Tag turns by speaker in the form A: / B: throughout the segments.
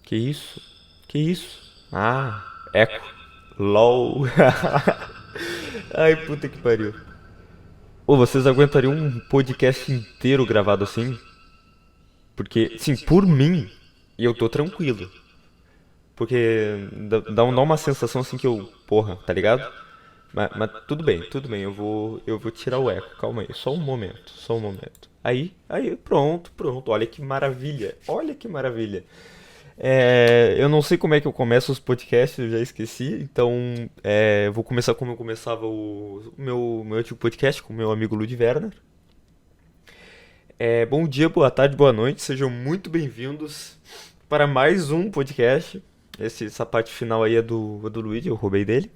A: Que isso? Que isso? Ah, eco. LOL. Ai, puta que pariu. Ô, vocês aguentariam um podcast inteiro gravado assim? Porque, sim, por mim, eu tô tranquilo. Porque dá uma sensação assim que eu, porra, tá ligado? Mas tudo bem, eu vou tirar o eco, calma aí, só um momento, só um momento. Aí, pronto, olha que maravilha. Eu não sei como é que eu começo os podcasts, eu já esqueci, então eu vou começar como eu começava o meu antigo podcast com o meu amigo Lud Werner. Bom dia, boa tarde, boa noite, sejam muito bem-vindos para mais um podcast. Essa parte final aí é do Luigi, eu roubei dele.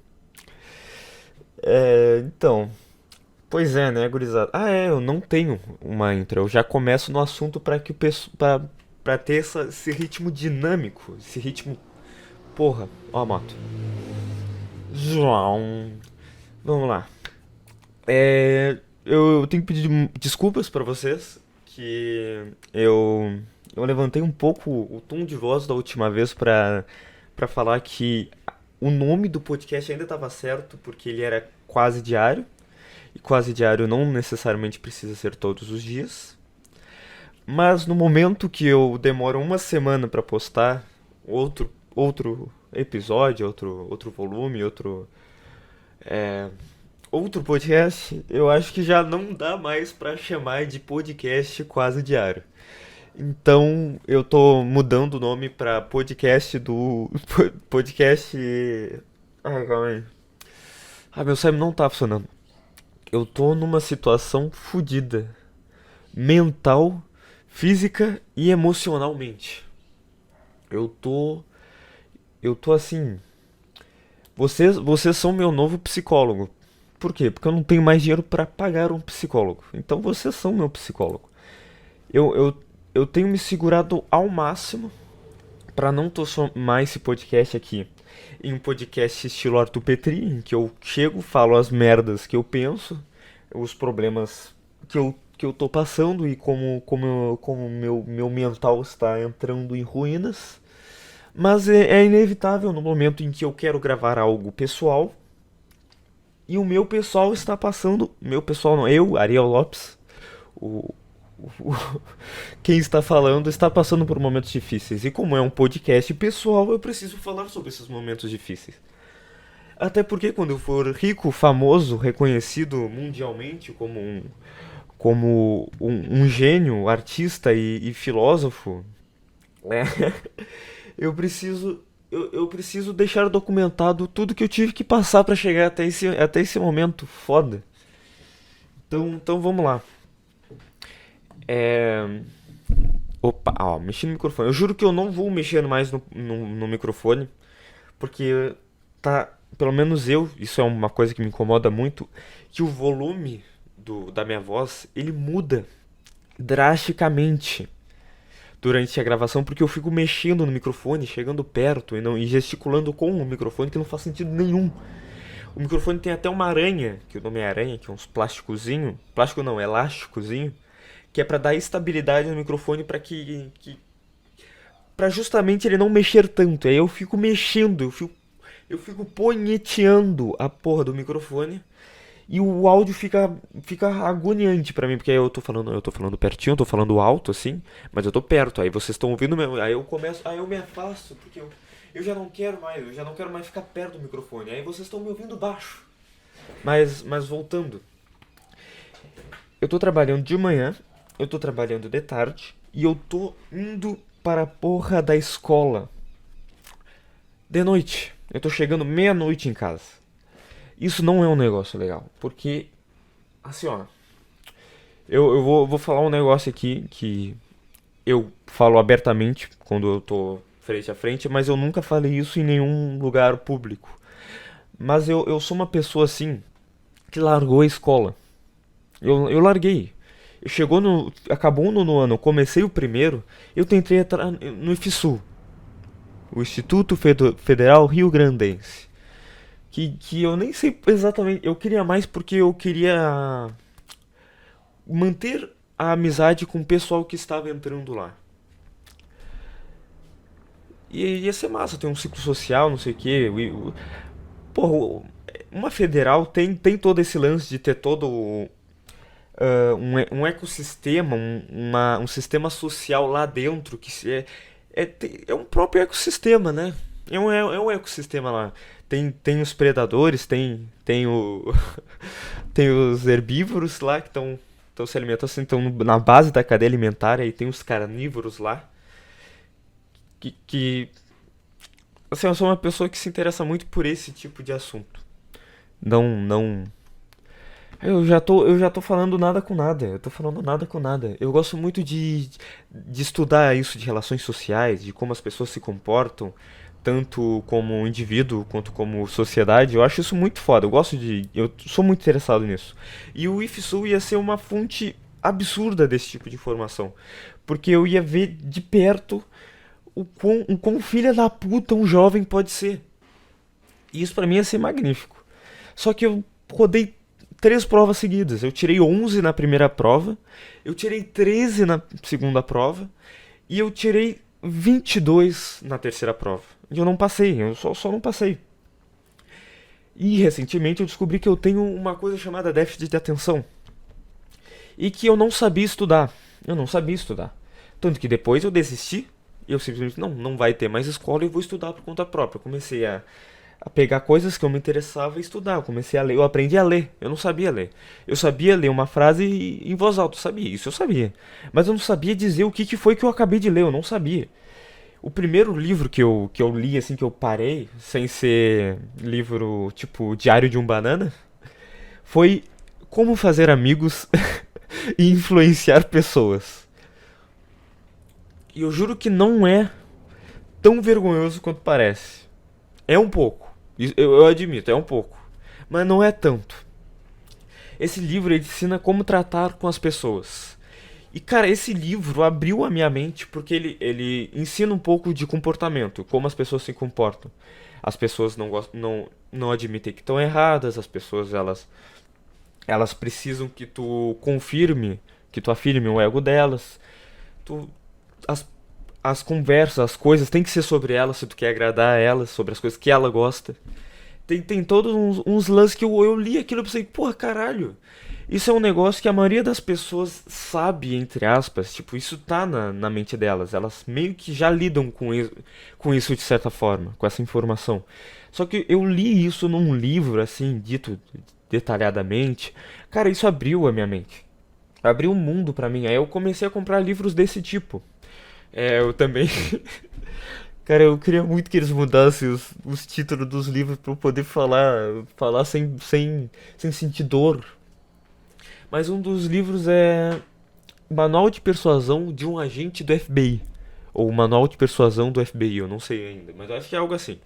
A: Então, pois é, né, gurizada? Eu não tenho uma intro. Eu já começo no assunto para que o pessoal, para ter esse ritmo dinâmico, esse ritmo, porra, ó a moto. João, vamos lá. Eu tenho que pedir desculpas para vocês que eu levantei um pouco o tom de voz da última vez para falar que o nome do podcast ainda estava certo porque ele era quase diário. E quase diário não necessariamente precisa ser todos os dias. Mas no momento que eu demoro uma semana para postar outro episódio, outro volume, outro podcast, eu acho que já não dá mais para chamar de podcast quase diário. Então eu tô mudando o nome para podcast do podcast. Ai, calma aí. Meu cérebro não tá funcionando. Eu tô numa situação fodida, mental, física e emocionalmente. Eu tô. Eu tô assim. Vocês são meu novo psicólogo. Por quê? Porque eu não tenho mais dinheiro para pagar um psicólogo. Então vocês são meu psicólogo. Eu, eu, eu tenho me segurado ao máximo para não transformar esse podcast aqui em um podcast estilo Arthur Petri, em que eu chego, falo as merdas que eu penso, os problemas que eu tô passando e como meu mental está entrando em ruínas. Mas é inevitável no momento em que eu quero gravar algo pessoal e o meu pessoal está passando. Meu pessoal não, eu, Ariel Lopes, o, o- quem está falando, está passando por momentos difíceis. E como é um podcast pessoal, eu preciso falar sobre esses momentos difíceis. Até porque quando eu for rico, famoso, reconhecido mundialmente como um gênio, artista e filósofo, né? Eu preciso deixar documentado tudo que eu tive que passar para chegar até esse momento foda. Então vamos lá. É... Opa, ó, mexi no microfone. Eu juro que eu não vou mexer mais no microfone, porque tá, pelo menos isso é uma coisa que me incomoda muito, que o volume da minha voz, ele muda drasticamente durante a gravação, porque eu fico mexendo no microfone, chegando perto e gesticulando com o microfone, que não faz sentido nenhum. O microfone tem até uma aranha, que o nome é aranha, que é uns plásticozinho, plástico não, elásticozinho, que é pra dar estabilidade no microfone para justamente ele não mexer tanto. Aí eu fico mexendo, eu fico ponheteando a porra do microfone. E o áudio fica agoniante pra mim, porque aí eu tô falando pertinho, eu tô falando alto assim, mas eu tô perto, aí vocês estão ouvindo mesmo, aí eu me afasto, porque eu já não quero mais ficar perto do microfone, aí vocês estão me ouvindo baixo. Mas voltando, eu tô trabalhando de manhã, eu tô trabalhando de tarde, e eu tô indo para a porra da escola de noite. Eu tô chegando meia-noite em casa. Isso não é um negócio legal, porque, assim ó, eu vou falar um negócio aqui que eu falo abertamente quando eu tô frente a frente, mas eu nunca falei isso em nenhum lugar público. Mas eu sou uma pessoa assim que largou a escola. Eu larguei. Acabou o nono ano, eu comecei o primeiro, eu tentei entrar no IFSU, o Instituto Federal Rio Grandense. Que eu nem sei exatamente. Eu queria mais porque eu queria manter a amizade com o pessoal que estava entrando lá. E ia ser massa, tem um ciclo social, não sei o quê. Porra, uma federal tem todo esse lance de ter todo um ecossistema, um sistema social lá dentro que é um próprio ecossistema, né? É um ecossistema lá. Tem os predadores, tem os herbívoros lá que estão se alimentando, assim, estão na base da cadeia alimentar, aí tem os carnívoros lá, que assim, eu sou uma pessoa que se interessa muito por esse tipo de assunto. Não. Eu já tô falando nada com nada. Eu tô falando nada com nada. Eu gosto muito de estudar isso de relações sociais, de como as pessoas se comportam, tanto como indivíduo quanto como sociedade. Eu acho isso muito foda. Eu sou muito interessado nisso. E o IFSU ia ser uma fonte absurda desse tipo de informação. Porque eu ia ver de perto o quão filha da puta um jovem pode ser. E isso pra mim ia ser magnífico. Só que eu rodei três provas seguidas. Eu tirei 11 na primeira prova, eu tirei 13 na segunda prova e eu tirei 22 na terceira prova. E eu não passei, eu só não passei. E recentemente eu descobri que eu tenho uma coisa chamada déficit de atenção e que eu não sabia estudar. Eu não sabia estudar. Tanto que depois eu desisti e eu simplesmente não vai ter mais escola e eu vou estudar por conta própria. Eu comecei a pegar coisas que eu me interessava e estudar. Eu comecei a ler, eu aprendi a ler. Eu não sabia ler. Eu sabia ler uma frase em voz alta, eu sabia, isso eu sabia. Mas eu não sabia dizer o que foi que eu acabei de ler, eu não sabia. O primeiro livro que eu li, assim, que eu parei, sem ser livro tipo Diário de um Banana, foi Como Fazer Amigos e Influenciar Pessoas. E eu juro que não é tão vergonhoso quanto parece. É um pouco. Eu admito, é um pouco. Mas não é tanto. Esse livro ele ensina como tratar com as pessoas. E cara, esse livro abriu a minha mente porque ele ensina um pouco de comportamento, como as pessoas se comportam. As pessoas não admitem que estão erradas, as pessoas elas precisam que tu confirme, que tu afirme o ego delas. Tu, as, as conversas, as coisas tem que ser sobre elas se tu quer agradar a elas, sobre as coisas que ela gosta. Tem todos uns lances que eu li aquilo e pensei, porra, caralho. Isso é um negócio que a maioria das pessoas sabe, entre aspas. Tipo, isso tá na mente delas. Elas meio que já lidam com isso de certa forma, com essa informação. Só que eu li isso num livro, assim, dito detalhadamente. Cara, isso abriu a minha mente. Abriu um mundo pra mim. Aí eu comecei a comprar livros desse tipo. Eu também. Cara, eu queria muito que eles mudassem os títulos dos livros pra eu poder falar sem sentir dor. Mas um dos livros é Manual de Persuasão de um Agente do FBI. Ou Manual de Persuasão do FBI, eu não sei ainda, mas eu acho que é algo assim.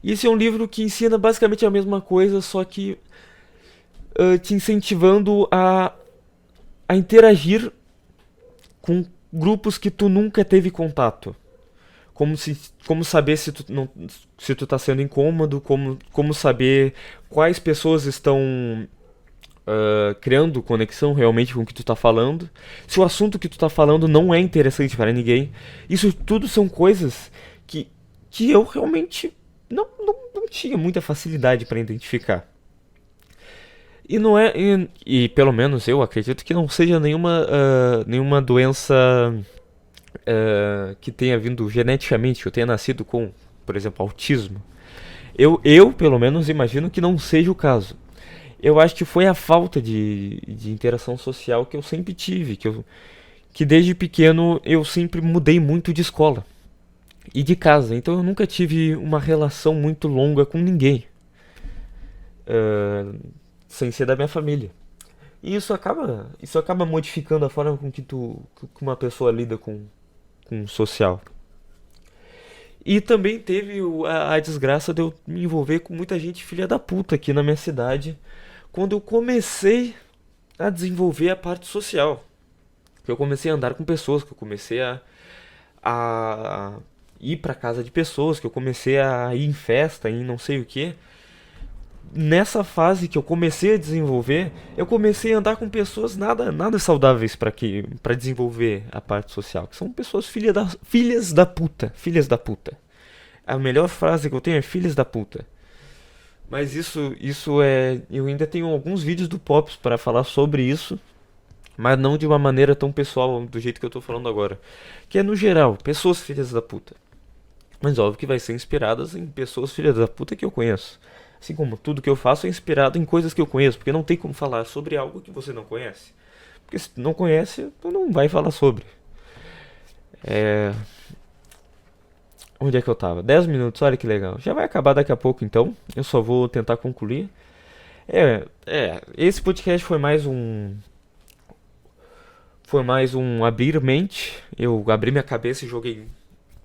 A: E esse é um livro que ensina basicamente a mesma coisa, só que te incentivando a interagir com grupos que tu nunca teve contato. Como saber se tu, não, se tu tá sendo incômodo, como saber quais pessoas estão criando conexão realmente com o que tu tá falando. Se o assunto que tu tá falando não é interessante para ninguém. Isso tudo são coisas que eu realmente não tinha muita facilidade para identificar. E não é. E pelo menos eu acredito que não seja nenhuma doença que tenha vindo geneticamente, que eu tenha nascido com, por exemplo, autismo. Eu pelo menos, imagino que não seja o caso. Eu acho que foi a falta de interação social que eu sempre tive, que desde pequeno eu sempre mudei muito de escola e de casa, então eu nunca tive uma relação muito longa com ninguém, ah, sem ser da minha família. E isso acaba modificando a forma com uma pessoa lida com o social. E também teve a desgraça de eu me envolver com muita gente filha da puta aqui na minha cidade, quando eu comecei a desenvolver a parte social. Que eu comecei a andar com pessoas, que eu comecei a ir pra casa de pessoas, que eu comecei a ir em festa, em não sei o que. nessa fase que eu comecei a desenvolver, eu comecei a andar com pessoas nada saudáveis para desenvolver a parte social, que são pessoas filhas da puta, filhas da puta. A melhor frase que eu tenho é filhas da puta. Mas isso é, eu ainda tenho alguns vídeos do Pops para falar sobre isso, mas não de uma maneira tão pessoal do jeito que eu tô falando agora, que é no geral, pessoas filhas da puta. Mas óbvio que vai ser inspiradas em pessoas filhas da puta que eu conheço. Assim como tudo que eu faço é inspirado em coisas que eu conheço, porque não tem como falar sobre algo que você não conhece. Porque se tu não conhece, tu não vai falar sobre. É... Onde é que eu tava? 10 minutos, olha que legal. Já vai acabar daqui a pouco então. Eu só vou tentar concluir. Esse podcast foi mais um. Foi mais um abrir mente. Eu abri minha cabeça e joguei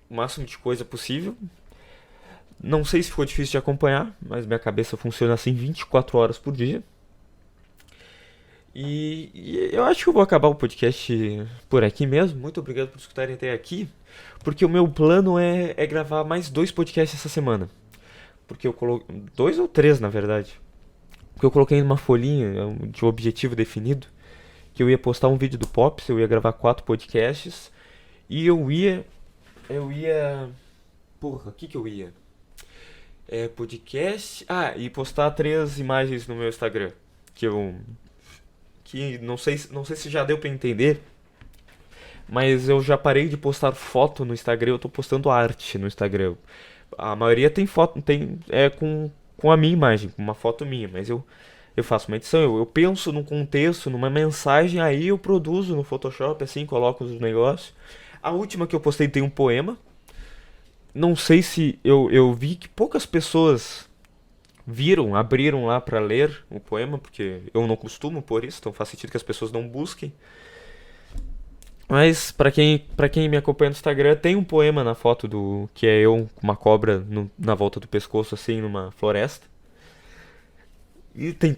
A: o máximo de coisa possível. Não sei se ficou difícil de acompanhar, mas minha cabeça funciona assim 24 horas por dia. E eu acho que eu vou acabar o podcast por aqui mesmo. Muito obrigado por escutarem até aqui. Porque o meu plano é gravar mais 2 podcasts essa semana. Porque eu coloquei. 2 ou 3, na verdade. Porque eu coloquei numa folhinha de objetivo definido. Que eu ia postar um vídeo do Pops, eu ia gravar 4 podcasts. E eu ia. Eu ia. Porra, o que eu ia? Podcast. Ah, e postar 3 imagens no meu Instagram. Que eu. Que não sei se já deu pra entender. Mas eu já parei de postar foto no Instagram, eu tô postando arte no Instagram. A maioria tem foto, com a minha imagem, com uma foto minha, mas eu faço uma edição, eu penso num contexto, numa mensagem, aí eu produzo no Photoshop, assim, coloco os negócios. A última que eu postei tem um poema. Não sei se eu vi que poucas pessoas abriram lá pra ler o poema, porque eu não costumo pôr isso, então faz sentido que as pessoas não busquem. Mas pra quem me acompanha no Instagram, tem um poema na foto do que é eu com uma cobra na volta do pescoço assim numa floresta. E tem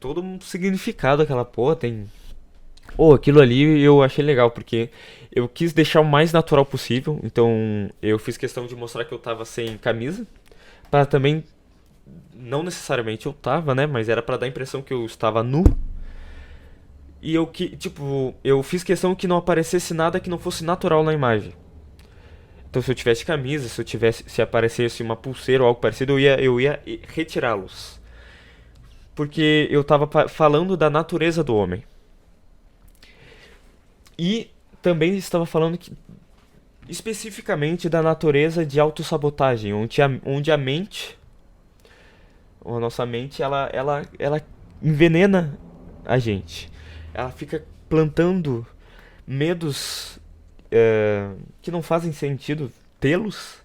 A: todo um significado aquela porra, aquilo ali eu achei legal porque eu quis deixar o mais natural possível, então eu fiz questão de mostrar que eu tava sem camisa, para também não necessariamente eu tava, né, mas era pra dar a impressão que eu estava nu. E eu fiz questão que não aparecesse nada que não fosse natural na imagem. Então se eu tivesse camisa, se aparecesse uma pulseira ou algo parecido, eu ia retirá-los. Porque eu tava falando da natureza do homem. E também estava falando especificamente da natureza de autossabotagem, onde a mente, ou a nossa mente, ela envenena a gente. Ela fica plantando medos que não fazem sentido tê-los,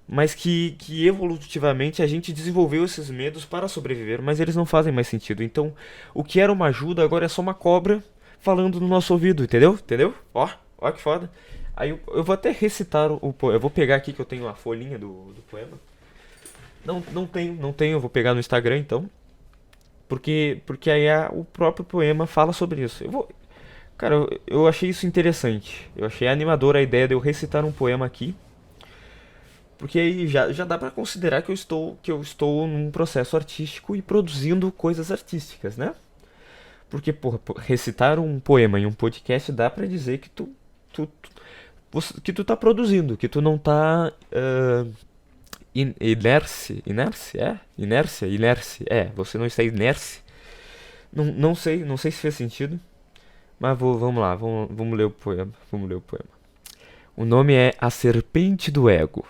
A: mas que evolutivamente a gente desenvolveu esses medos para sobreviver, mas eles não fazem mais sentido. Então, o que era uma ajuda agora é só uma cobra falando no nosso ouvido, entendeu? Entendeu? Ó que foda. Aí eu vou até recitar o poema. Eu vou pegar aqui que eu tenho a folhinha do poema. Não tenho, eu vou pegar no Instagram então. Porque aí o próprio poema fala sobre isso. Cara, eu achei isso interessante. Eu achei animadora a ideia de eu recitar um poema aqui. Porque aí já dá pra considerar que eu estou num processo artístico e produzindo coisas artísticas, né? Porque, porra, recitar um poema em um podcast dá pra dizer que que tu tá produzindo, que tu não tá inércia, você não está inércia. Não sei se fez sentido, mas vamos lá, vamos ler o poema, vamos ler o poema. O nome é A Serpente do Ego.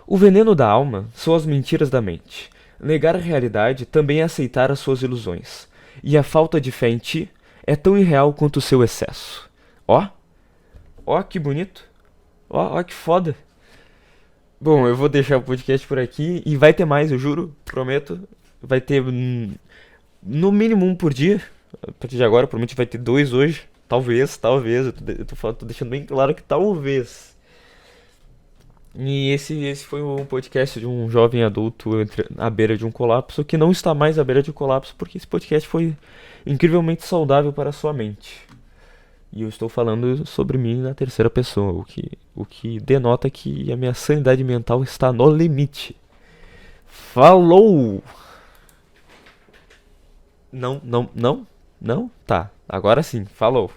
A: O veneno da alma são as mentiras da mente. Negar a realidade também é aceitar as suas ilusões. E a falta de fé em ti é tão irreal quanto o seu excesso. Ó, ó que bonito. Ó que foda. Bom, eu vou deixar o podcast por aqui e vai ter mais, eu juro, prometo. Vai ter no mínimo um por dia. A partir de agora, provavelmente vai ter 2 hoje. Talvez. Eu tô deixando bem claro que talvez. E esse foi um podcast de um jovem adulto à beira de um colapso, que não está mais à beira de um colapso, porque esse podcast foi incrivelmente saudável para a sua mente. E eu estou falando sobre mim na terceira pessoa, o que denota que a minha sanidade mental está no limite. Falou! Não, não, não, não? Tá, agora sim, falou.